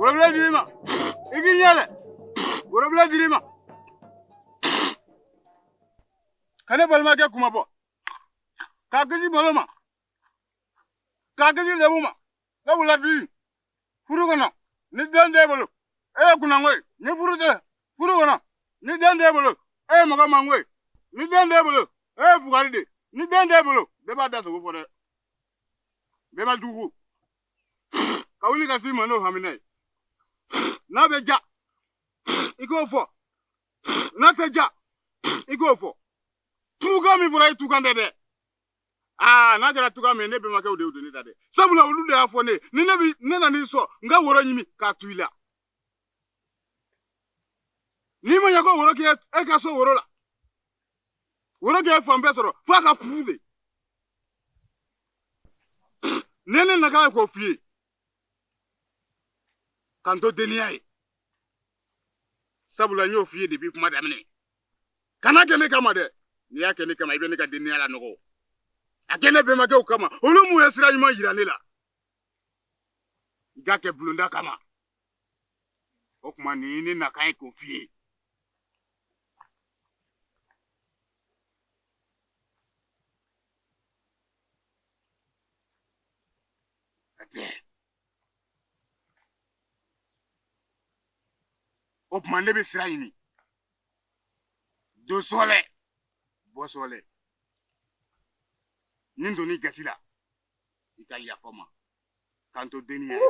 Worobla dirima. Igi nyale. Worobla dirima. Kane balma ke kuma bo. Kakiji boloma. Kakiji lebuma. Labula bi. Furu kono. Ni dende bolo. Kuna ngoi. Ni furu de. Furu kono. Ni dende bolo. Maga mangoi. Ni dende bolo. Bugari de. Ni dende bolo. Beba da so fore. Beba dugu. Kawuli kasi mano hamine. Na beja. Iko fo. Na teja. Iko fo. Tuga mi fura tuga ndede. Na jara tuga me ne be make ode ni dade. Sabula ulu de afo ne. Ni ne bi ne na ni so nga woro nyimi ka tuila. Ni mo nyako woro ke e ka so woro la. Woro ke fambe soro fa ka fude. Nene na ka ko fie. Kanto deniai. Sabula nyo fie de bi kuma damne. Kana ke ne kama de. Ni yake ne kama ibe ne ka deniai la nogo. Akene be make ukama. Olumu yesira nyuma yiranela. Igake blunda kama. Okuma ni na kai ko fie. Okuma ne be sira yini. Do sole. Bo sole. Nindo ni gasila. Ika ya foma. Kanto deniai.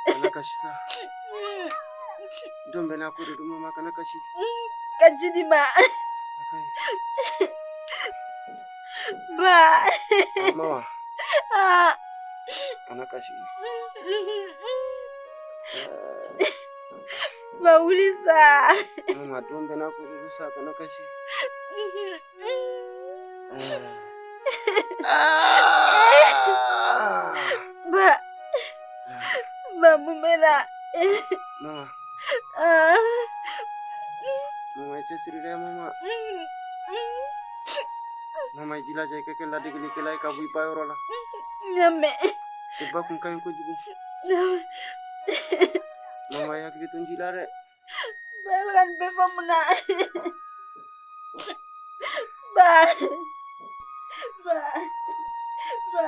Kanakashisa. Dombe na kure du mama kanakashi. Kajidi ma. Okay. Ba. Mama. Kanakashi. Ba ulisa. Mama dombe na kure du sa kanakashi. Ba mumela. Mama. Mama echesiri re mama. Mama ijila jai keke ladi gili kelai kabui payoro la. Nyame. Seba kunkai ko jugu. Mama yak ditunjila re. Ba kan befa muna. Ba. Ba. Ba.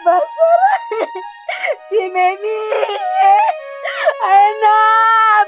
Basara, Jimmy, Anak.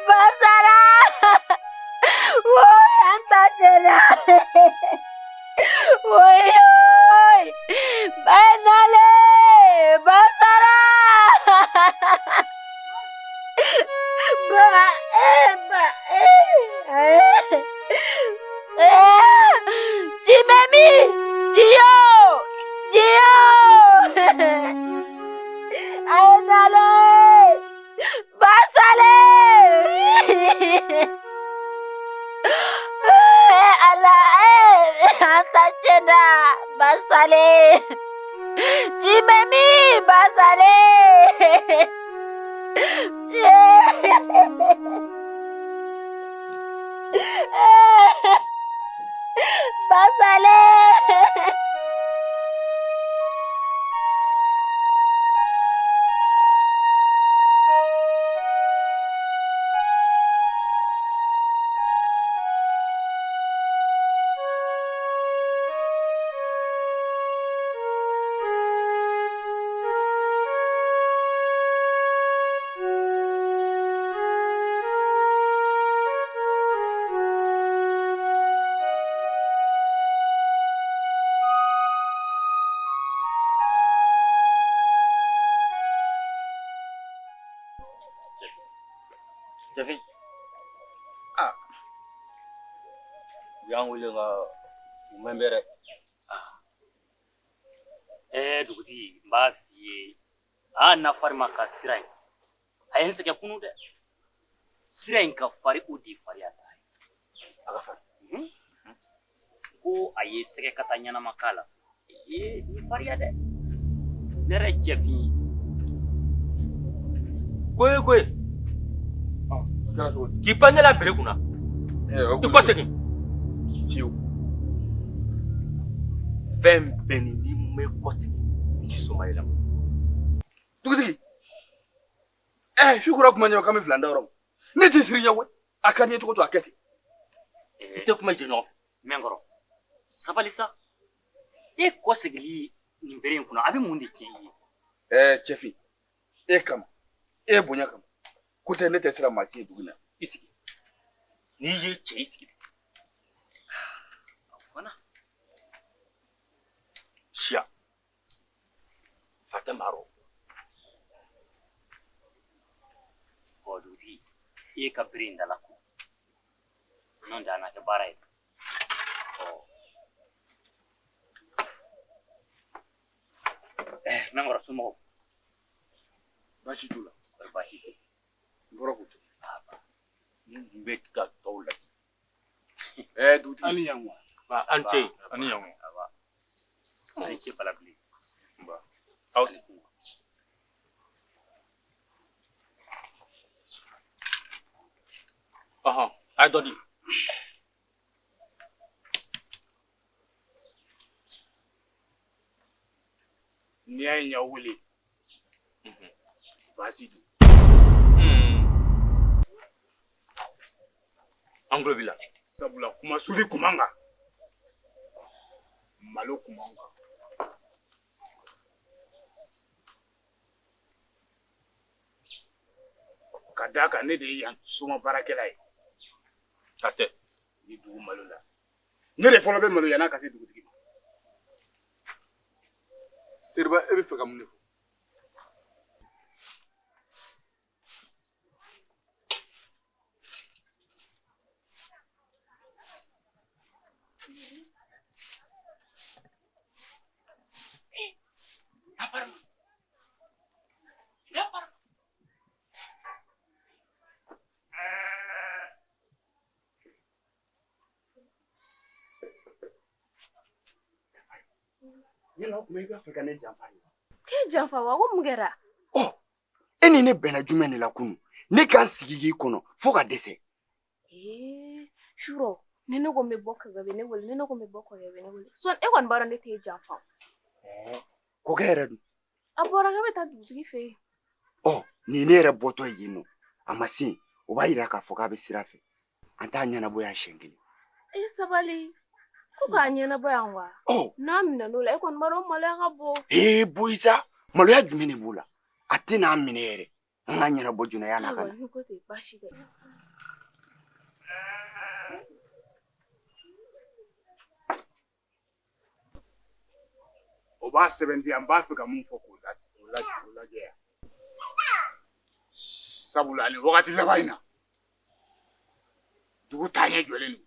Basale! Jafi. Ah. Yang wele nga umembere. Ah. Duguti mba fiye. Na fari maka sirai. Ayen seke kunu de. Sirai ka fari udi fari ata. Aga fari. Ko aye seke katanya na makala. Ni fari ade. Nere Jafi. Kwe. K'i pan la bere kunna i ko segin fiyewu fɛn bɛɛ ni me kɔ segin i soma yɛlɛma dugutigi shukura kuma ɲɛma k'an bɛ filanda yɔrɔ ne tɛ siri ɲɛ a ka di ye cogo to a kɛ ten i tɛ kuma jɛ ɲɔgɔn fɛ mɛ n kɔrɔ sabali sa e kɔ segili nin bere in kunna a bɛ mun de tiɲɛ i ye cɛfin e kama e bonya kama ko tɛ ne tɛ sira maa tiɲɛ dugu la i sigi n'i ye cɛ i sigi fana siya fa tɛ maa rɔ dugutigi i ye ka bere in dala ko n'o tɛ a na kɛ baara ye mɛ n kɔrɔ somɔgɔw baasi t'u la baasi tɛ n bɔra k'u to n bɛ ka tɔw lajɛ dugutigi Ani yanwa. an ce ani yango ani ce bala bilen aw sigi a dɔ di N'i y'a ye n y'aw wele baasi don. an tulo b'i la Sabula kuma suli kun man kan malo kun man kan ka d'a kan ne de ye yan soma baarakɛla ye a tɛ ni dugu malo la ne de fɔlɔ bɛ malo yan'a ka se dugutigi ma. seriba e bɛ fɛ ka mun de fɔ yala o tuma i b'a fɛ ka ne janfa de wa K'e janfa wa ko mun kɛra? e ni ne bɛnna jumɛn de la kunun ne k'an sigi k'i kɔnɔ fo ka dɛsɛ Shuro ni ne ko n bɛ bɔ kɔkɛ bɛ ne wele ni ne ko n bɛ bɔ kɔkɛ bɛ ne wele e kɔni b'a dɔn ne t'e janfa kɔkɛ yɛrɛ dun a bɔra k'e bɛ taa dugutigi fɛ yen nin ye ne yɛrɛ bɔtɔ ye yen nɔ a ma se o b'a yira k'a fɔ k'a bɛ sira fɛ an t'a ɲɛnabɔ yan siɲɛ kelen sabali ko k'a ɲɛnabɔ yan wa n'a minɛ n'o la e kɔni b'a dɔn maloya ka bɔ boyisa maloya jumɛn de b'o la a tɛ n'a minɛ yɛrɛ an k'a ɲɛnabɔ joona yan'a ka na ni ko tɛ baasi tɛ o b'a sɛbɛntiya n b'a fɛ ka mun fɔ k'o lajɛ yan sabula nin wagati laban in na dugu taaɲɛ jɔlen don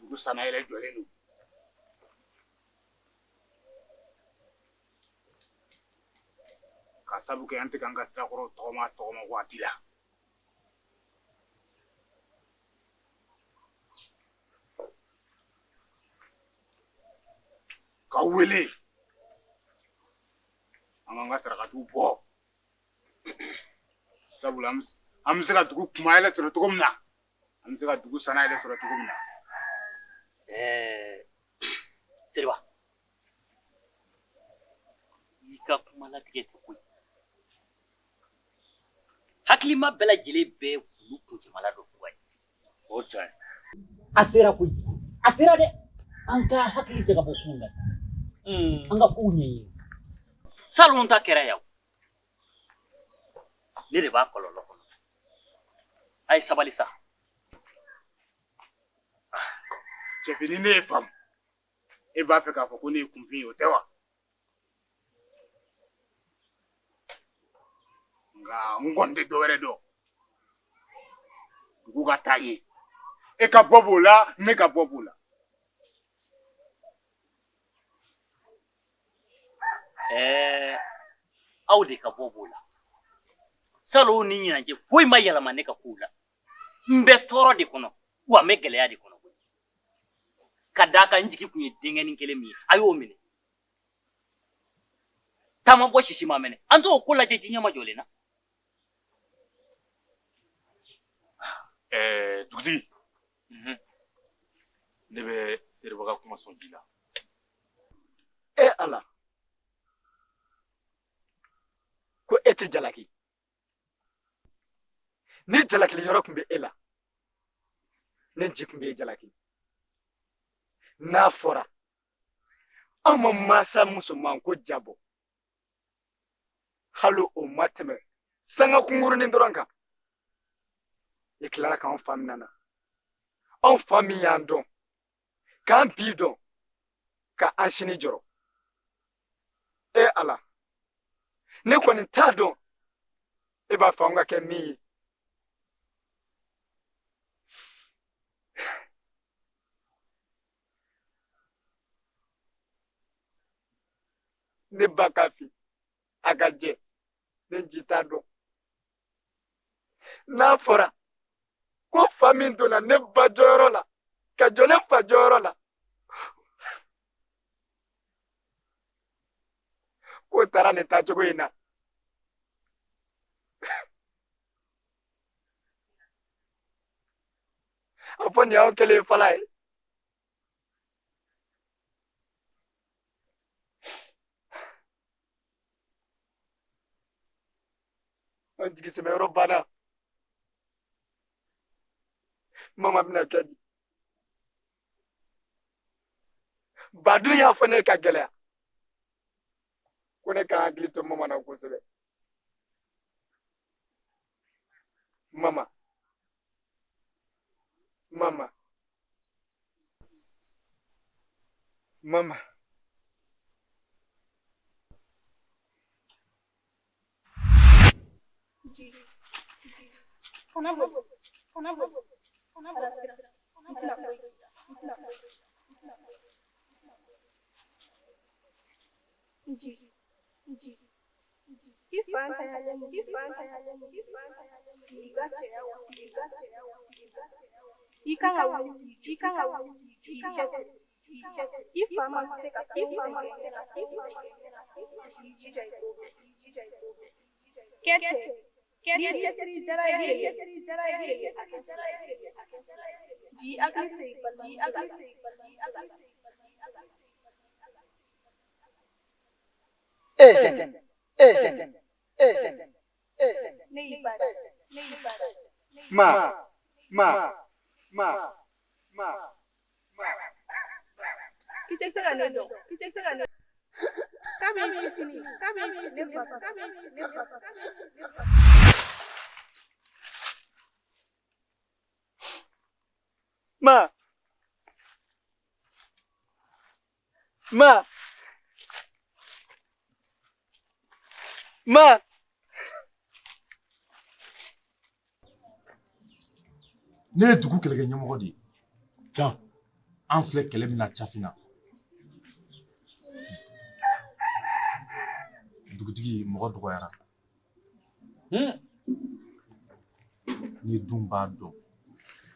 dugu sanayɛlɛ jɔlen don ka sabu kɛ an tɛ k'an ka sirakɔrɔ tɔgɔma waati la ka wele an k'an ka sarakatiw bɔ sabula an bɛ se ka dugu kuma yɛlɛ sɔrɔ cogo min na an bɛ se ka dugu sana yɛlɛ sɔrɔ cogo min na. Seriba i ka kuma latigɛ tɛ koyi hakilima bɛɛ lajɛlen bɛ kulu kuncɛmala dɔ fɔ a ye. O cɛ. A sera koyi a sera dɛ an ka hakili jagabɔ kow la an ka kow ɲɛɲini salon ta kɛra yan ne de b'a kɔlɔlɔ kɔnɔ a ye sabali sa. Cɛfini ne ye faamu e b'a fɛ k'a fɔ ko ne ye kunfin ye o tɛ wa nka n kɔni tɛ dɔwɛrɛ dɔn dugu ka taa ye e ka bɔ b'o la ne ka bɔ b'o la. Aw de ka bɔ b'o la salon ni ɲɛnajɛ foyi ma yɛlɛma ne ka kow la n bɛ tɔɔrɔ de kɔnɔ wa n bɛ gɛlɛya de kɔnɔ ka d'a kan n jigi kun ye denkɛnin kelen min ye a y'o minɛ taama bɔ sisi ma mɛnɛ an t'o ko lajɛ diɲɛ ma jɔlen na. Dugutigi ne bɛ Seriba ka kuma sɔn ji la. Ala ko e tɛ jalaki ni jalakili yɔrɔ tun bɛ e la ne ji tun bɛ e jalaki n'a fɔra an ma mansa musoman ko jabɔ hali o ma tɛmɛ sanga kunkurunin dɔrɔn kan e tilara k'an fa min na anw fa min y'an dɔn k'an bi dɔn ka an sini jɔrɔ Ala ne kɔni t'a dɔn e b'a fɔ an ka kɛ min ye ne ba ka fi a ka jɛ ne ji t'a dɔn n'a fɔra ko fa min donna ne ba jɔyɔrɔ la ka jɔ ne fa jɔyɔrɔ la k'o taara nin taacogo in na a fɔ nin y'aw kelen fala ye an jigi sɛbɛyɔrɔ banna mama bɛna kɛ di badun y'a fɔ ne ka gɛlɛya ko ne ka hakili to mama na kosɛbɛ mama Ne ye dugu kɛlɛkɛ ɲɛmɔgɔ de ye kan an filɛ kɛlɛ min na Cafina dugutigi mɔgɔ dɔgɔyara ni dun b'a dɔn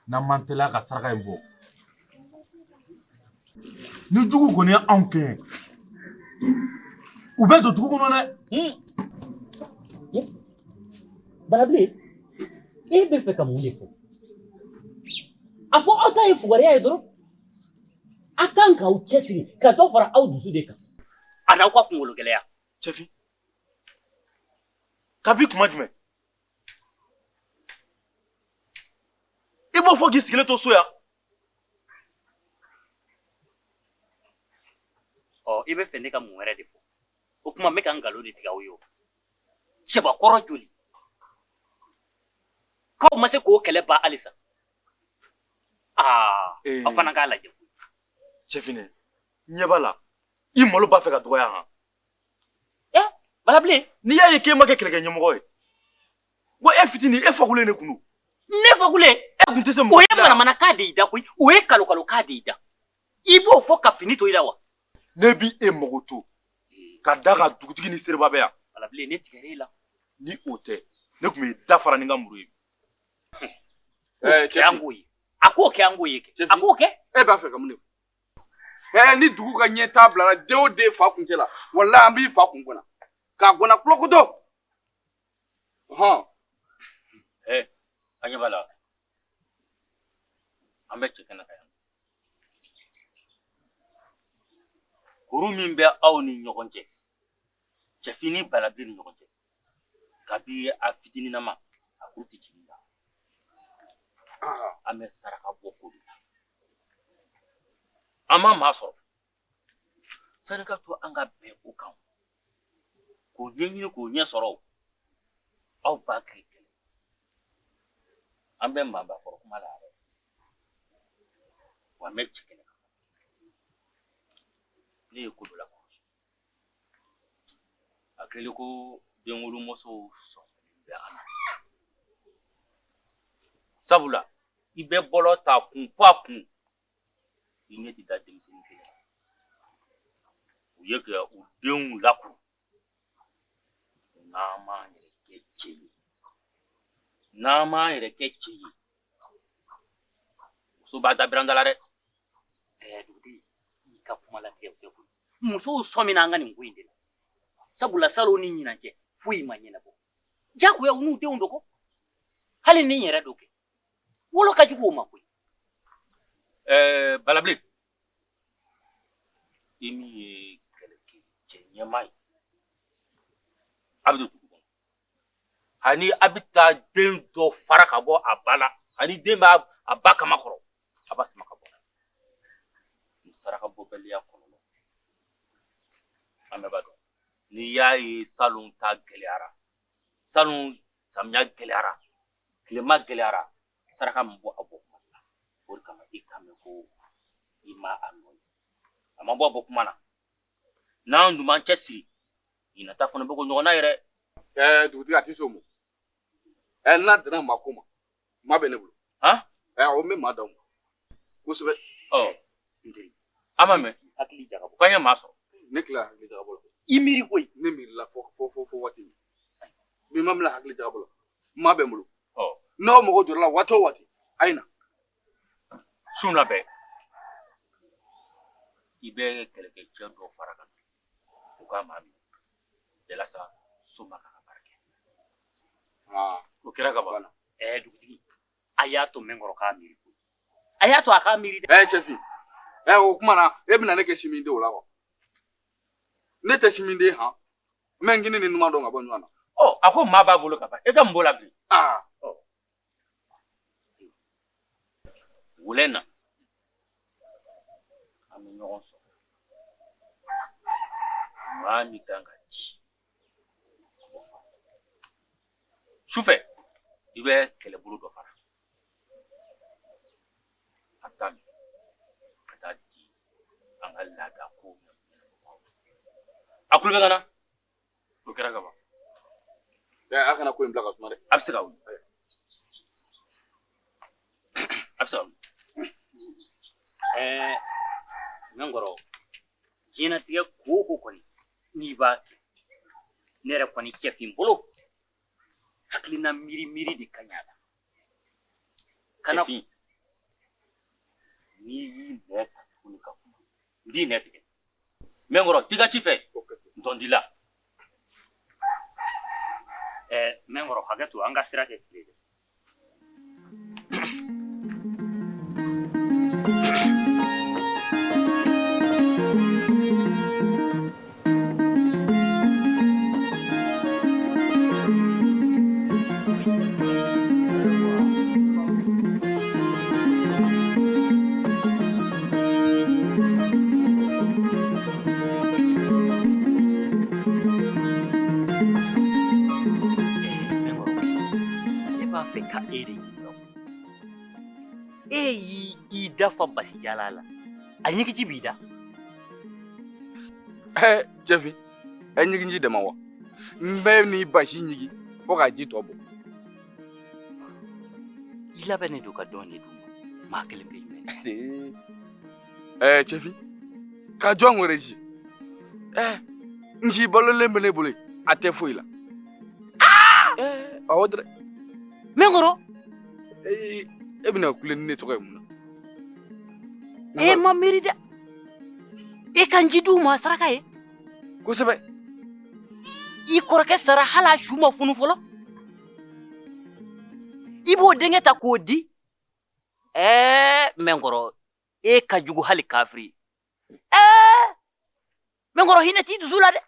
n'an man teliya ka saraka in bɔ ni jugu kɔni ye anw kɛɲɛ u bɛ don dugu kɔnɔ dɛ Balabile, e bɛ fɛ ka mun de fɔ? A fɔ aw ta ye fugariya ye dɔrɔn. A kan k'aw cɛsiri ka dɔ fara aw dusu de kan. A n'aw ka kunkolo gɛlɛya. Cɛfin, kabi kuma jumɛn? I b'o fɔ k'i sigilen to so yan. I bɛ fɛ ne ka mun wɛrɛ de fɔ? O kuma n bɛ ka nkalon de tigɛ aw ye o. Cɛbakɔrɔ joli? K'aw ma se k'o kɛlɛ ban halisa. Aw fana k'a lajɛ. Cɛfinɛ, ɲɛ b'a la, i malo b'a fɛ ka dɔgɔya han. Balabile, N'i y'a ye k'e ma kɛ kɛlɛkɛ ɲɛmɔgɔ ye, wa e fitinin, e fagulen de kun don. Ne fagulen? E kun tɛ se mɔgɔ O ye manamanakan de y'i da koyi, o ye kalokalokan de y'i da. I b'o fɔ ka fini to i la wa? Ne b'i e mago to, ka da ka dugutigi ni seriba bɛ yan. Balabile, ne tigɛr'e la. Ni o tɛ, ne kun bɛ da fara ni ka muru ye. Kɛ an k'o ye. A k'o kɛ an k'o ye kɛ. A k'o kɛ. E b'a fɛ ka mun de fɔ? Ni dugu ka ɲɛ t'a bilara den o den fa kun tɛ la, walahi an b'i fa kun gɔnna. K'a gɔnna kulokoto. An ɲɛ b'a la. An bɛ cɛ kɛnɛ kan yan. Kuru min bɛ aw ni ɲɔgɔn cɛ, Cɛfin ni Balabile ni ɲɔgɔn cɛ, kabi a fitininama, a kuru tɛ jigin la. An bɛ saraka bɔ ko de la. An ma maa sɔrɔ. Saraka to an ka bɛn o kan. K'o ɲɛɲini k'o ɲɛ sɔrɔ. Aw b'a kɛ kɛlɛ. An bɛ maabakɔrɔ kuma la yɛrɛ. Wa an bɛ cɛ kɛnɛ kan. Ne ye ko dɔ lakɔlɔsi. A kɛlen ko denwolomusow sɔnnen bɛ an na. Sabula, i bɛ bɔlɔ ta kun fa kun. I ɲɛ tɛ da denmisɛnnin kelen. U ye ka u denw lakuru. N'an m'an yɛrɛ kɛ cɛ ye. N'an m'an yɛrɛ kɛ cɛ ye. Muso b'a dabir'an da la dɛ. Dugutigi, i ka kuma latigɛ o tɛ koyi. Musow sɔmina an ka nin ko in de la. Sabula salon ni ɲinan cɛ, foyi ma ɲɛnabɔ. Jagoya u n'u denw dogo. Hali ni n yɛrɛ do kɛ. Wolo ka jugu o ma koyi. Balabile, i min ye kɛlɛkɛ cɛ ɲɛmaa ye, a bɛ don dugu kɔnɔ. Ani a bɛ taa den dɔ fara ka bɔ a ba la, ani den b'a ba kama kɔrɔ, a b'a sama ka bɔ. Ni saraka bɔbaliya kɔnɔ, an bɛɛ b'a dɔn. N'i y'a ye salon ta gɛlɛyara, salon samiya gɛlɛyara, tilema gɛlɛyara, saraka min bɔ a bɔ kuma na. O de kama i kan mɛn ko i ma a nɔ ye. A ma bɔ a bɔ kuma na. N'an dun m'an cɛsiri, ɲinata fana bɛ ko ɲɔgɔn na yɛrɛ. Dugutigi a tɛ s'o ma. N'a danna maa ko ma, maa bɛ ne bolo. O n bɛ maa d'aw ma. Kosɛbɛ. N teri, an ma mɛn. Hakili jagabɔ. K'an ye maa sɔrɔ. Ne tila hakili jagabɔ la. I miiri koyi. Ne miirila fɔ waati min. Bi ma bila hakili jagabɔ la. Maa bɛ n bolo. N'aw mago jɔra la waati o waati, a ye na. Sun labɛn. I bɛ kɛlɛkɛcɛ dɔ fara kan. U ka maa min. Yalasa so ma ka baara kɛ. O kɛra ka ban. Dugutigi, a y'a to mɛn kɔrɔ k'a miiri. A y'a to a k'a miiri dɛ. Cɛfin, o kuma na e bɛna ne kɛ simiden o la wa? Ne tɛ simiden han. N bɛ n kini ni numan dɔn ka bɔ ɲɔgɔn na. A ko maa b'a bolo ka ban. E ka mun b'o la bilen? Wulɛ na. An bɛ ɲɔgɔn sɔrɔ. Maa min kan ka ci. Sufɛ, i bɛ kɛlɛbolo dɔ fara. A taa min. Ka taa di an ka laada ko. A kulo bɛ ka na. O kɛra ka ban. A kana ko in bila ka suma dɛ. A bɛ se ka wuli. A bɛ se ka wuli. Mɛnkɔrɔ, diɲɛnatigɛ ko o ko kɔni n'i b'a kɛ, ne yɛrɛ kɔni Cɛfin bolo hakilina miiri de ka ɲi a la. Cɛfin, n'i y'i nɛ ta tuguni ka kuma, n b'i nɛ tigɛ. Mɛnkɔrɔ, t'i ka ci fɛ, n tɔn t'i la. Mengoro hakɛ to an ka sira kɛ tile dɛ. Ka ere i dafa basi jala la a nyigi bi da Jefi nyigi de ma wa mbe ni basi nyigi ko ka ji to bo i labɛn ne do ka dɔn ne dun ma kelen bɛ Jefi ka jɔn wɛrɛ ji nji balo le mele bole a tɛ foyi la awo dɛ Mengoro e bɛna kule ni ne tɔgɔ ye mun na ma miiri dɛ e kan ji du ma saraka ye kosɛbɛ i kɔrɔkɛ sara hala su ma funu fɔlɔ i b'o denkɛ ta k'o di Mengoro e ka jugu hali kafiri Mengoro hinɛ t'i dusu la dɛ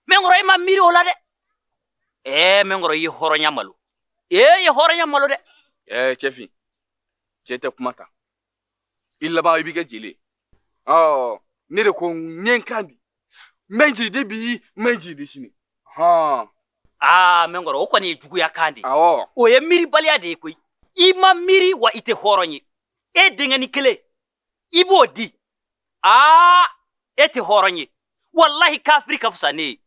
Mengoro e ma miiri o la dɛ Mengoro i ye hɔrɔnya malo ye hɔrɔnya malo dɛ Jefi cɛ tɛ kuma ta i laban i b'i kɛ jeli ne de ko n kan di mɛ ji de bi mɛ ji de sini Mengoro o kɔni ye juguya kan de awɔ o ye miiribaliya de ye koyi i ma miiri wa i tɛ hɔrɔn ye e denkɛni kelen i b'o di e tɛ hɔrɔn ye wallahi kafiri ka fisa ne ye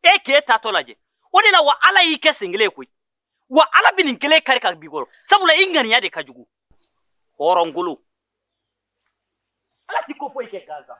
e k'e tatɔ lajɛ o de la wa ala y'i kɛ sen kelen koyi wa ala bɛ nin kelen kari ka b'i kɔrɔ sabula i ŋaniya de ka jugu hɔrɔngolo ala t'i ko foyi kɛ gansan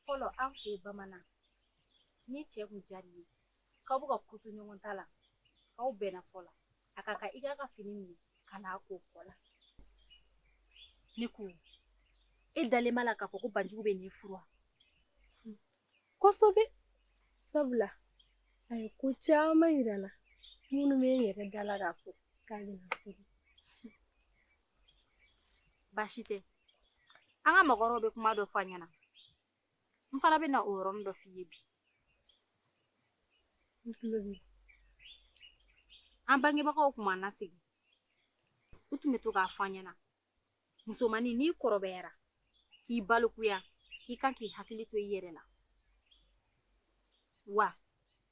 Fɔlɔ an fɛ yen bamanan ni cɛ kun jari ye k'aw bɛ ka kutu ɲɔgɔn ta la k'aw bɛnna fɔlɔ a ka kan i k'a ka fini minɛ ka n'a ko kɔ la ne ko e dalen b'a la k'a fɔ ko Banjugu bɛ nin furu wa kosɛbɛ sabula a ye ko caman yira n na minnu bɛ n yɛrɛ dala k'a fɔ k'a bɛna furu baasi tɛ an ka mɔgɔkɔrɔbaw bɛ kuma dɔ fɔ an ɲɛna n fana bɛ na o yɔrɔnin dɔ f'i ye bi an bangebagaw tun b'an lasegin u tun bɛ to k'a fɔ an ɲɛna musomanin n'i kɔrɔbayara k'i balikuya k'i kan k'i hakili to i yɛrɛ la wa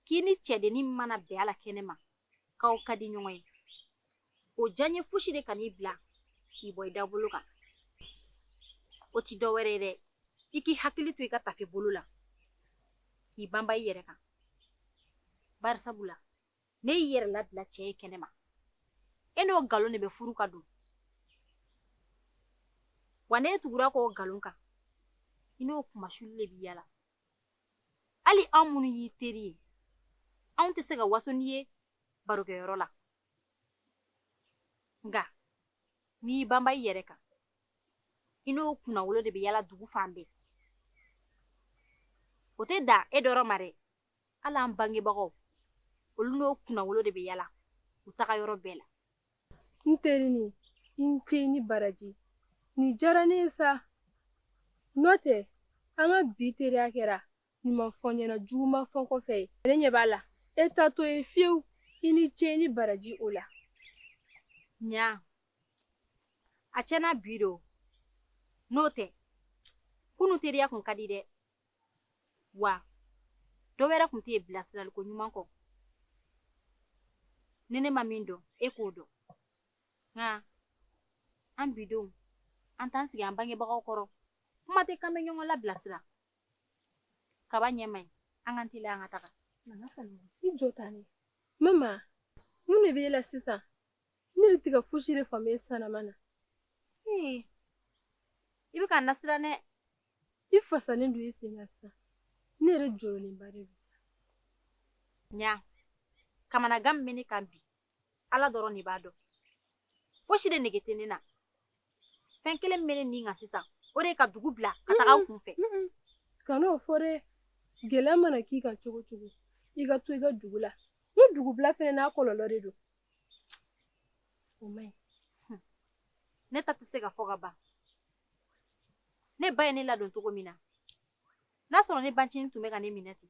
k'i ni cɛdennin mana bɛn a la kɛnɛ ma k'aw ka di ɲɔgɔn ye o diyaɲɛ fosi de kan'i bila k'i bɔ i dabolo kan o ti dɔ wɛrɛ ye dɛ i k'i hakili to i ka tafe bolo la k'i banba i yɛrɛ kan bari sabula ne y'i yɛrɛ labila cɛ ye kɛnɛ ma e n'o nkalon de bɛ furu ka don wa ne tugura k'o nkalon kan i n'o kumasuli de b'i yala hali an minnu y'i teri ye anw tɛ se ka waso n'i ye barokɛyɔrɔ la nka n'i y'i banba i yɛrɛ kan i n'o kunnawolo de bɛ yala dugu fan bɛɛ o tɛ dan e dɔrɔn ma dɛ hali an bangebagaw olu n'o kunnawolo de bɛ yala u taga yɔrɔ bɛɛ la n teri ni n cɛ ni baraji nin diyara ne ye sa n'o tɛ an ka bi teriya kɛra ɲuman fɔ ɲɛna juguman fɔ kɔfɛ ye ne ɲɛ b'a la e ta to ye fiyewu i ni cɛ ni baraji o la ɲa a tiɲɛna bi do n'o tɛ kunu teriya kun ka di dɛ wa dɔ wɛrɛ kun tɛ bilasiraliko ɲuman kɔ ni ne ma min dɔn e k'o dɔn nka an bidenw an t'an sigi an bangebagaw kɔrɔ kuma tɛ kan bɛ ɲɔgɔn labilasira kaba ɲɛ ma ɲi an k'an teliya an ka taga I jɔ tan ne mama mun de b'e la sisan ne de tɛ ka fosi de faamu e sanama na i bɛ ka n lasiran dɛ I fasalen don i sen kan sisan ne yɛrɛ jɔlenba de don ɲa kamanagan min bɛ ne kan bi ala dɔrɔn de b'a dɔn fosi de nege tɛ ne na fɛn kelen min bɛ ne nin kan sisan o de ye ka dugu bila ka taga aw kun fɛ kan'o fɔ dɛ gɛlɛya mana k'i kan cogo cogo I ka to I ka dugu la ni dugubila fɛnɛ n'a kɔlɔlɔ de don o man ɲi ne ta tɛ se ka fɔ ka ban ne ba ye ne ladon cogo min na n'a sɔrɔ ne bancinin tun bɛ ka ne minɛ ten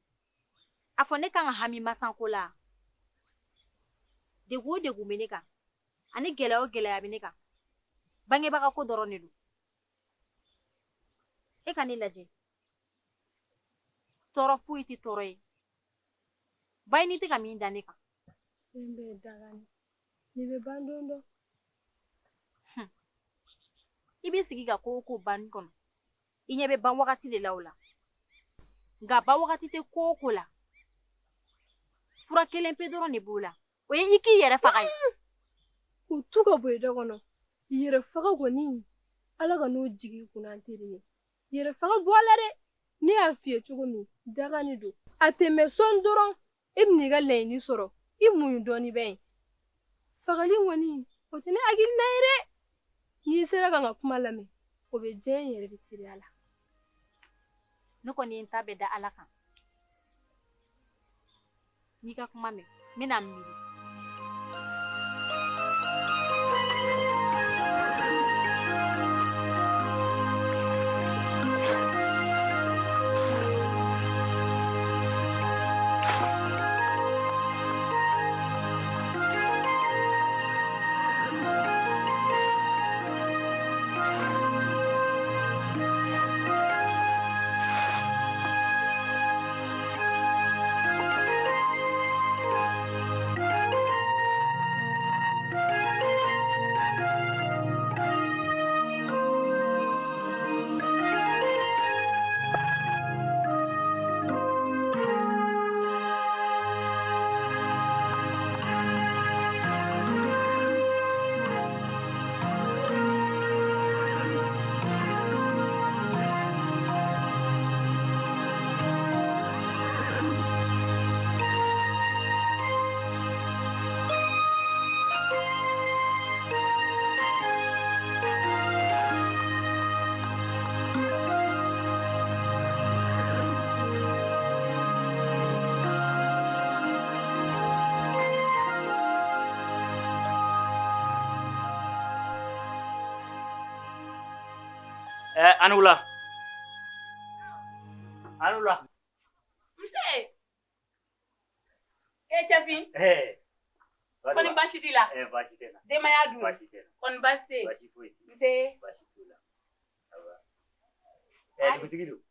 a fɔ ne kan ka hami masanko la degun o degun bɛ ne kan ani gɛlɛya o gɛlɛya bɛ ne kan bangebaga ko dɔrɔn de don e ka ne lajɛ tɔɔrɔ foyi tɛ tɔɔrɔ ye ba ye n'i tɛ ka min da ne kan fɛn bɛɛ dagani nin bɛ ban don dɔ I b'i sigi ka ko o ko banni kɔnɔ I ɲɛ bɛ ban wagati de la o la nka ban wagati tɛ ko o ko la fura kelen pe dɔrɔn de b'o la o ye I k'i yɛrɛ faga ye k'u tu ka bɔ I da kɔnɔ yɛrɛ faga kɔni ala ka n'o jigi I kunna an teri ye yɛrɛ faga bɔ a la dɛ ne y'a f'i ye cogo min dagani don a tɛmɛ sɔn dɔrɔn I bɛn'i ka laɲini sɔrɔ I muɲu dɔɔni bɛ yen fagali kɔni o tɛ ne hakilina ye dɛ n'i sera ka n ka kuma lamɛn o bɛ diya n yɛrɛ de teliya la ne kɔni ye n ta bɛɛ da ala kan n'i ka kuma mɛn n bɛna n miiri Anula. Anula. Mse. Chafin. Koni bashi dila. Bashi tena. Dema ya du. Bashi tena. Koni bashi. Bashi foi. Mse. Bashi tula. Awa. Dutigidu.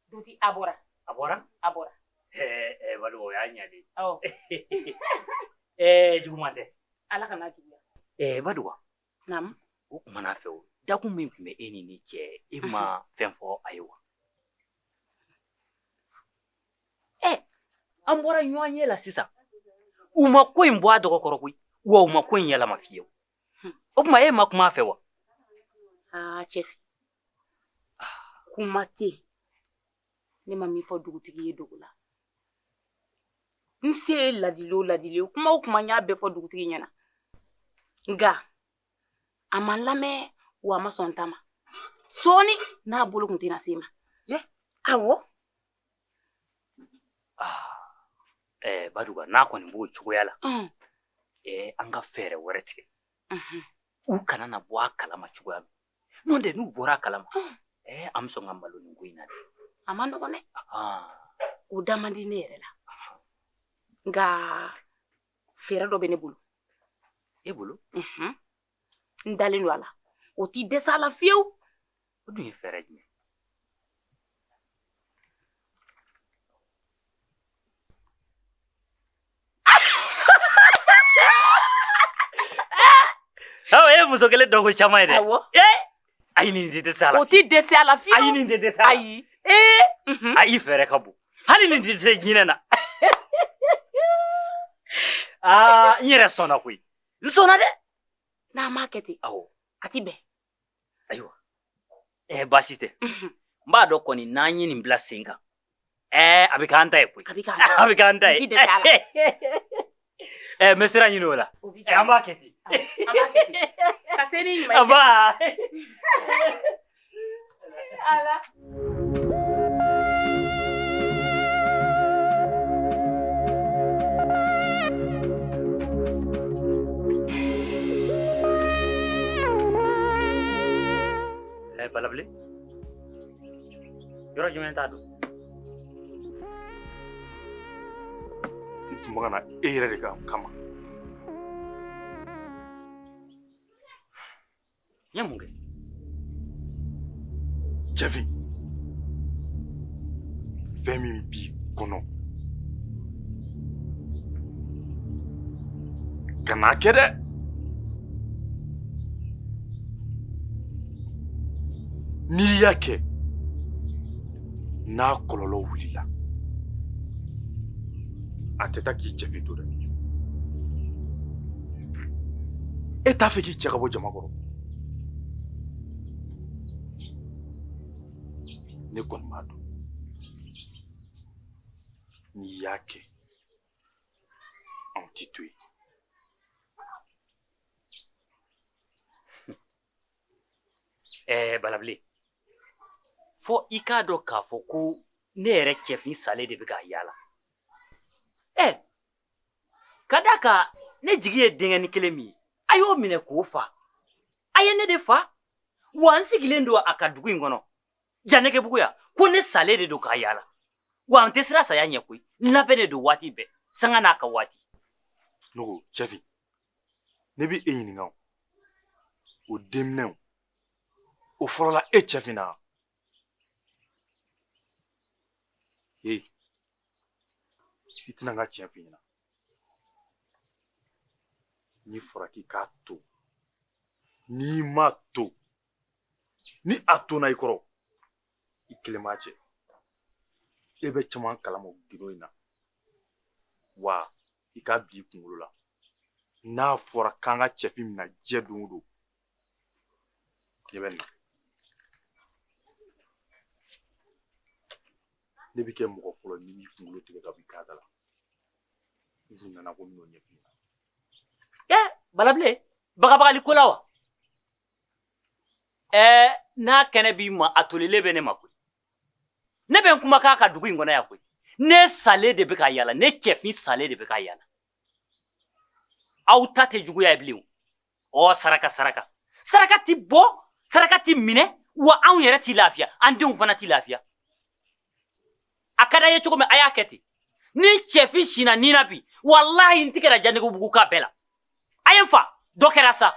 Duti abora. Abora? Abora. Walu ya nyali. Oh. Jugumate. Ala kana juya. Badwa. Nam. O kuma na fɛ o dakun min tun bɛ e ni ne cɛ e ma fɛn fɔ a ye wa an bɔra ɲɔgɔn ye la sisan u ma ko in bɔ a dɔgɔkɔrɔ koyi wa u ma ko in yɛlɛma fiyewu o kuma e ma kuma a fɛ wa Cɛfi kuma tɛ ne ma min fɔ dugutigi ye dogo la n se ye ladili o ladili ye kuma o kuma n y'a bɛɛ fɔ dugutigi ɲɛna nka a ma lamɛn wa a ma sɔn ta ma sɔɔni n'a bolo kun tɛna se ma awɔ Baduga n'a kɔni b'o cogoya la an ka fɛɛrɛ wɛrɛ tigɛ u kana na bɔ a kalama cogoya min n'o tɛ n'u bɔra a kalama an bɛ sɔn ka malo nin ko in na dɛ a ma nɔgɔn dɛ o da man di ne yɛrɛ la nka fɛɛrɛ dɔ bɛ ne bolo e bolo n dalen don a la o t'i dɛsɛ a la fiyewu o dun ye fɛɛrɛ jumɛn muso kelen dɔ ko caman ye dɛ. Awɔ. Ayi nin tɛ dɛsɛ a la. O ti dɛsɛ a la fiyewu. Ayi nin tɛ dɛsɛ a la. Ayi. Ayi fɛɛrɛ ka bon. Hali nin tɛ se ɲinɛ na. N yɛrɛ sɔnna koyi. N sɔnna dɛ. N'a m'a kɛ ten. Awɔ. A ti bɛn. Ayiwa. Baasi tɛ. N b'a dɔn kɔni n'an ye nin bila sen kan. A bɛ k'an ta ye koyi. A bɛ k'an ta ye. A bɛ k'an ta ye. N ti dɛsɛ a la. N bɛ sira ɲini o la. An b'a kɛ ten. An b'a kɛ ten. Ka se ni ɲuman ye. An b'a. Ala. Balabile. Yɔrɔ jumɛn t'a don? N tun bɛ ka na e yɛrɛ de kama. N ye mun kɛ? Jɛfin, fɛn min b'i kɔnɔ ka n'a kɛ dɛ. N'i y'a kɛ n'a kɔlɔlɔ wulila a tɛ taa k'i cɛfin to dɛ. E t'a fɛ k'i cɛ ka bɔ jama kɔrɔ. Ne kɔni b'a dɔn n'i y'a kɛ anw t'i to yen. Balabile. Fo i k'a dɔn k'a fɔ ko ne yɛrɛ cɛfin salen de bɛ k'a yaala. Ka d'a kan ne jigi ye denkɛnin kelen min ye a y'o minɛ k'o fa. A ye ne de fa wa n sigilen don a ka dugu in kɔnɔ Janɛgɛbuguya ko ne salen de don k'a yaala wa n tɛ sira saya ɲɛ koyi n labɛn de don waati bɛɛ sanga n'a ka waati. Ne ko cɛfin ne bɛ e ɲininka o denminɛw o fɔlɔla e cɛfin na. I tɛna n ka tiɲɛ f'i ɲɛna. N'i fɔra k'i k'a to n'i ma to ni a tonna i kɔrɔ i kelen b'a cɛ. E bɛ caman kalama gindo in na wa i k'a bi i kunkolo la n'a fɔra k'an ka cɛfin mina diɲɛ don o don ne bɛ na. Ne bɛ kɛ mɔgɔ fɔlɔ ni b'i kunkolo tigɛ ka b'i k'a da la. N tun nana ko n n'o ɲɛ f'i ɲɛna. Balabile bagabagali ko la wa? N'a kɛnɛ b'i ma a tolilen bɛ ne ma koyi. Ne bɛ n kuma k'a ka dugu in kɔnɔ yan koyi. Ne salen de bɛ ka yaala ne cɛfin salen de bɛ ka yaala. Aw ta tɛ juguya ye bilen o. Saraka saraka. Saraka ti bɔ saraka ti minɛ wa anw yɛrɛ t'i lafiya an denw fana t'i lafiya. A ka d'an ye cogo min a y'a kɛ ten. Ni cɛfin sina nin na bi walahi n tigɛra Janɛgɛbugu ka bɛɛ la. A ye n fa dɔ kɛra sa.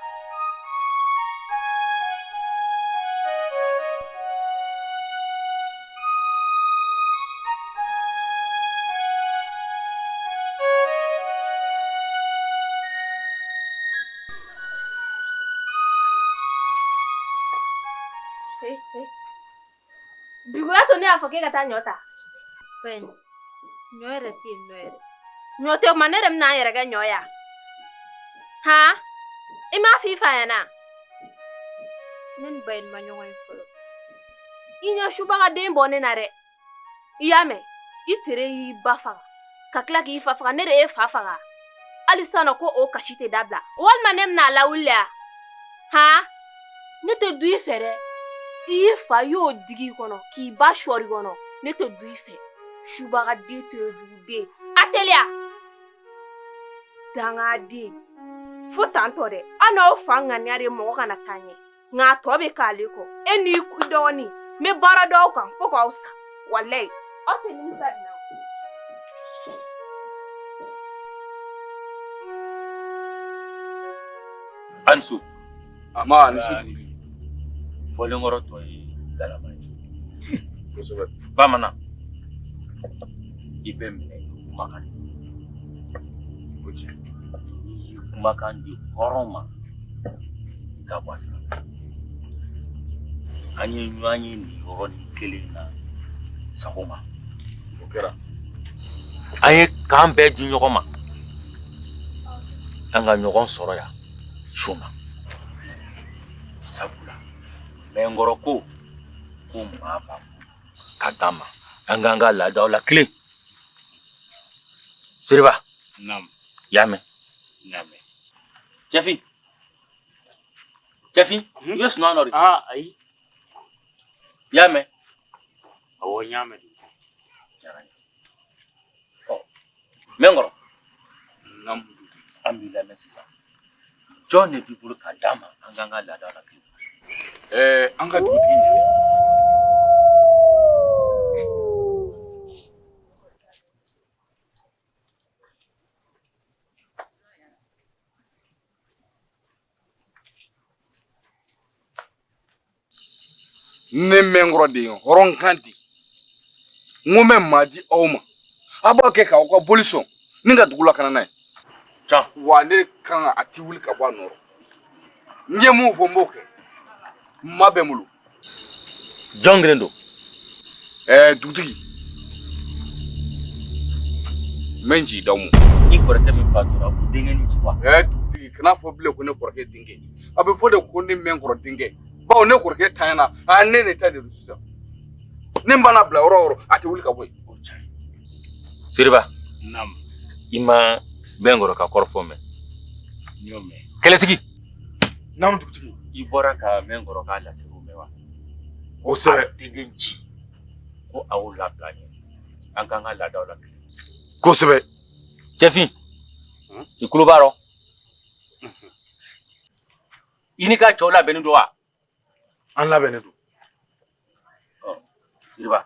Duguya to ne y'a fɔ k'e ka taa ɲɔ ta. Fɛn ɲɔ yɛrɛ tɛ yen nɔ yɛrɛ. Ɲɔ tɛ o ma ne de bɛna n yɛrɛ kɛ ɲɔ ya. Han? I m'a f'i fa ɲɛna? Ne ni Bayini ma ɲɔgɔn ye fɔlɔ. I ɲɛ subaga den bɔ ne na dɛ. I y'a mɛn? I tere y'i ba faga ka tila k'i fa faga ne de ye fa faga. Hali sisan ko o kasi tɛ dabila. Walima ne bɛna lawuli ya? Han? Ne tɛ du i fɛ dɛ. I y'i fa y'o digi i kɔnɔ k'i ba sɔri kɔnɔ. Ne tɛ du i fɛ. Subaga den tere jugu den. A teliya. Dangaden. Fo tantɔ dɛ. An n'aw fa ŋaniya de mɔgɔ kana taa ɲɛ. Nka a tɔ bɛ k'ale kɔ. E n'i dɔgɔnin n bɛ baara dɔw kan fo k'aw sa. Walayi. Aw tɛ nin fɛ na. Ansu. Ama Ansu. Fɔlenkɔrɔ tɔ ye galama ye. Kosɛbɛ. Bamanan. I bɛ minɛ kumakan de. Ko tiɲɛ. I kumakan di hɔrɔn ma. ka bɔ a sira an ye ɲɔgɔn ye nin yɔrɔnin kelen na sago ma o kɛra an ye k'an bɛɛ di ɲɔgɔn ma an ka ɲɔgɔn sɔrɔ yan su ma sabula mɛnkɔrɔ ko maa b'a ka d'a ma an k'an ka laadaw la tilen Seriba y'a mɛn Jɛfin i bɛ sunɔgɔ nɔ de ayi i y'a mɛn awɔ n y'a mɛn mɛnkɔrɔ an b'i lamɛn sisan jɔn de b'i bolo ka d'a ma an k'an ka laadaw la tilen an ka dugutigi ɲini ne mɛnkɔrɔ de ye hɔrɔnkan di n ko n bɛ maa di aw ma a b'a kɛ k'aw ka boli sɔn ni ka dugu la ka na n'a ye wa ne kan a ti wuli ka bɔ a nɔrɔ n ye mun fɔ n b'o kɛ n ma bɛ n bolo jɔn kelen don dugutigi n bɛ n ci d'aw ma i kɔrɔkɛ min fatura ko denkɛ ni ci wa dugutigi kana fɔ bilen ko ne kɔrɔkɛ denkɛ a bɛ fɔ de ko ne mɛnkɔrɔ denkɛ bawo ne kɔrɔkɛ tanyana ne ne ta de don sisan ne mana bila yɔrɔ o yɔrɔ a tɛ wuli ka bɔ yen Seriba i ma mɛnkɔrɔ ka kɔrɔ fɔ mɛn kɛlɛtigi dugutigi i bɔra ka mɛnkɔrɔ ka laseliw mɛn wa kosɛbɛ denkɛ ci ko aw labila ɲɛ an k'an ka laadaw la tilen kosɛbɛ Jɛfin i tulo b'a rɔ i ni ka cɛw labɛnnen don wa an labɛnnen don Seriba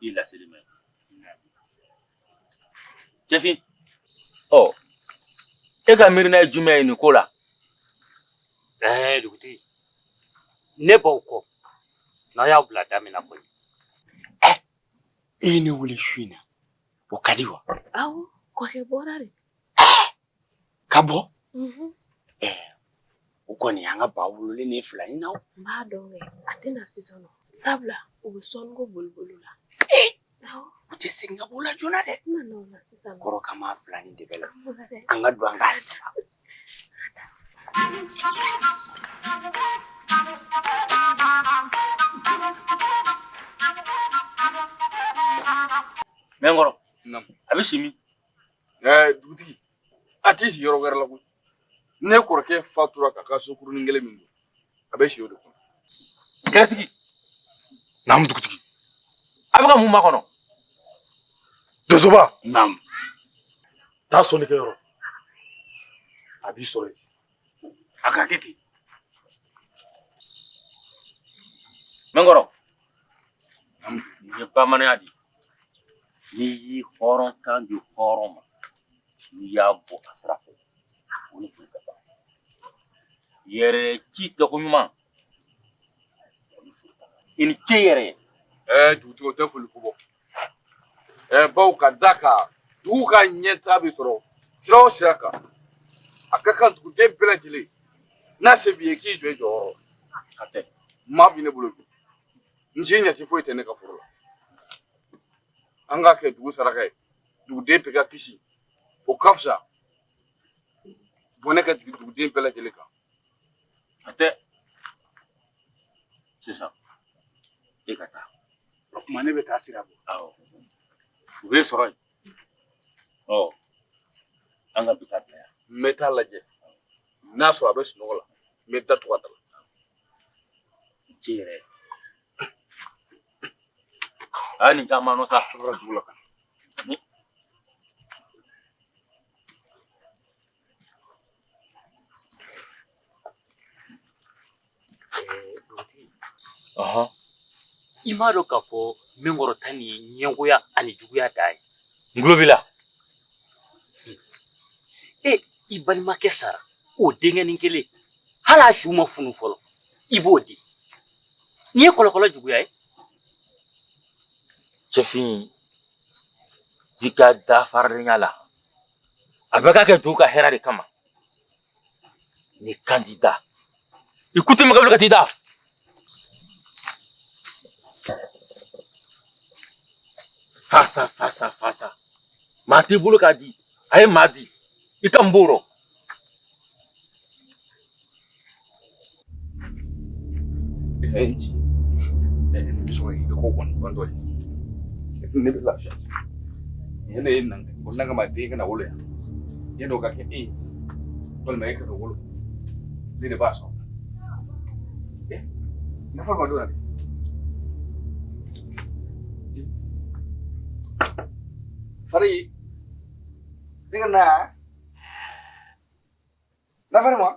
i laseli mɛn Jɛfin e ka miirina ye jumɛn ye nin ko la dugutigi ne b'aw kɔ n'aw y'a bila da min na koyi e ye ne wele su in na o ka di wa awɔ kɔkɛ bɔra de ka bɔ o kɔni an ka ba wololen ne fila ni na o n b'a dɔn kɛ a tɛna sisan nɔ sabula u bɛ sɔnniko bolibolo la u tɛ segin ka bɔ o la joona dɛ n nana o la sisan kɔrɔ kama fila ni de bɛ la an ka don an k'a sara mɛnkɔrɔ a bɛ si min dugutigi a t'i si yɔrɔ wɛrɛ la koyi ne kɔrɔkɛ fatura k'a ka sokurunin kelen min don a bɛ si o de kɔnɔ kɛlɛtigi dugutigi a bɛ ka mun makɔnɔ Dosoba taa sɔnnikɛyɔrɔ a b'i sɔrɔ yen a ka kɛ ten mɛnkɔrɔ nin ye bamananya de ye n'i y'i hɔrɔn kan di hɔrɔn ma n'i y'a bɔ a sira fɛ o ni fili ka ban yɛrɛ ci kɛko ɲuman i ni ce yɛrɛ ye dugutigi o tɛ foli ko bɔ bawo ka da kan dugu ka ɲɛtaa bɛ sɔrɔ sira o sira kan a ka kan duguden bɛɛ lajɛlen n'a se b'i ye k'i jɔ i jɔyɔrɔ a tɛ maa b'i ne bolo bi n si ɲɛci foyi tɛ ne ka foro la an k'a kɛ dugu saraka ye duguden bɛɛ ka kisi o ka fisa bɔnɛ ka jigin duguden bɛɛ lajɛlen kan a tɛ sisan e ka taa o tuma ne bɛ taa sira bɔ awɔ u bɛ sɔrɔ yen an ka bi taa bila yan n bɛ taa lajɛ n'a sɔrɔ a bɛ sunɔgɔ la n bɛ da tugu a da la ci yɛrɛ a ye nin caman nɔ sa dugu la ka i m'a dɔn k'a fɔ mɛnkɔrɔ ta nin ye ɲɛgoya ani juguya da ye n tulo b'i la i balimakɛ sara o denkɛnin kelen hali a su ma funu fɔlɔ i b'o di nin ye kɔlɔkɔlɔ juguya ye Jɛfin i ka dafaridenya la a bɛ ka kɛ dugu ka hɛrɛ de kama ni kandida Écoutez ma katida. Fasa. Mati bulu kadi. Aye madi. Ikamburo. Enji. Biso ngi ko kon bandoli. Ne bi la fiya. Yene nan ko nanga ma de kana wolo ya. Yeno ka ke wal mai ka wolo. Ni de baso. Na fa ma do na. Fari. Dengar na farma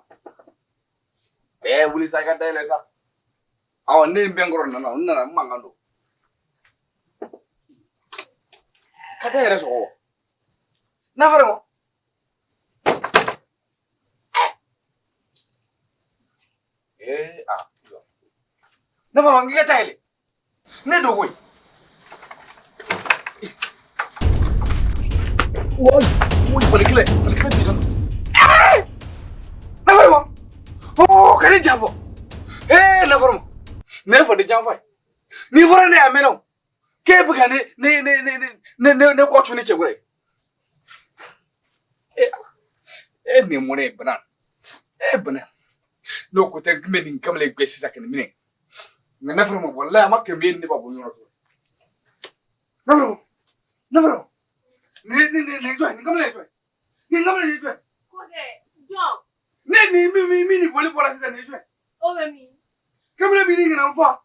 wuli sa ka tele sa awa ne mbengoro na mangando ka tele so na farma na farma ngi ka tele ne do koy Uy, palikle bidan. Nafarmo. Oh, kare jabo. Nafarmo. Ne fa de jamfa. Ni fora ne ameno. Ke buga ne ko tuni ce gure. Ni mo ne bana. Bana. No ko te gmeni kamle gwesi sakene mine. Nafarmo wallahi makke be ni babu yoro. Nafarmo. Ne kamle ni kamle Koke, John. Mi ni boli bola sita ne jwe. Obe mi. Kamle mi ni ngana mfa.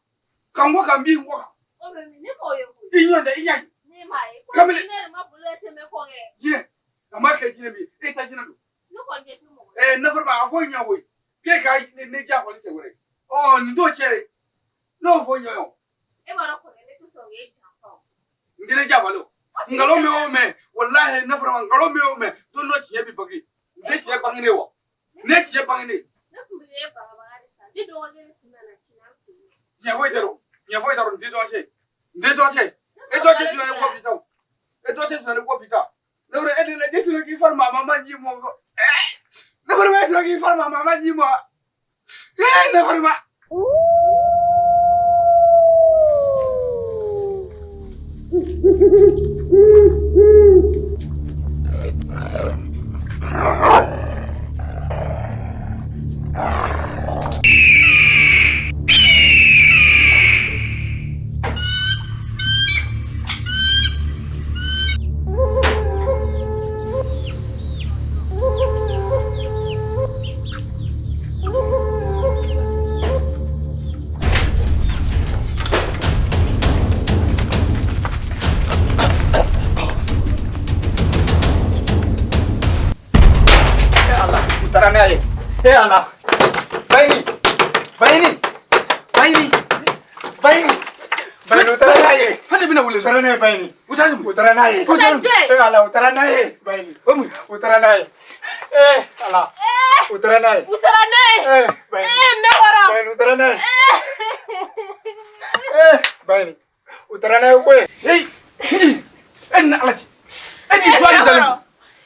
Kangwa kambi ngwa. Obe mi, ne koyo ku. Inyonda inyai. Ne mai. Kamle. Ne ma bulete me konge. Jine. Amake jine bi. Ta jine do. No konge tu mo. Never ba afo nya we. Ke ka ne ja ko ni te wore. Oh, ni do chere. No fo nyo yo. E mara ko ne tu so ye jamfa. Ngire ja balo. Ngalo me o me. Wallahi never man ngalo me o me. Do no tie bi bagi. Ne tie bangine wo. Ne tie bangine. Ne ku ye ba ba ari sa. Di do ne na na kina. Nya wo dero. Nya wo dero ndi do che. Ndi do che. E do che tu ne ko bitaw. E do che tu ne ko bitaw. Never e ne je su ki farma mama nyi mo. Never me su ki farma mama nyi mo. Never ma. Allah. Baini utara naye. Hadi bina wule. Utara naye baini. Utara naye. Allah utara naye baini. Utara naye. Allah. Utara naye. Baini. Mewara. Baini utara naye. Baini. Utara naye kwe. Hey. Enna alati. Edi twali tali.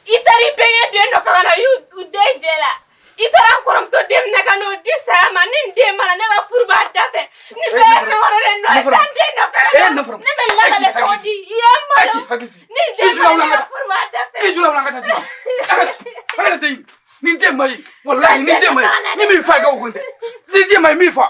Itari peye de no kana yu udejela. Itara koram to dem na kanu disama nin dem mana na furba dafe ni be no re no tande no fe ni be la kale to di yamma ni dem na furba dafe jula wala ngata dima ala tay ni dem mai wallahi ni dem mai ni mi fa ga ko ni dem mai mi fa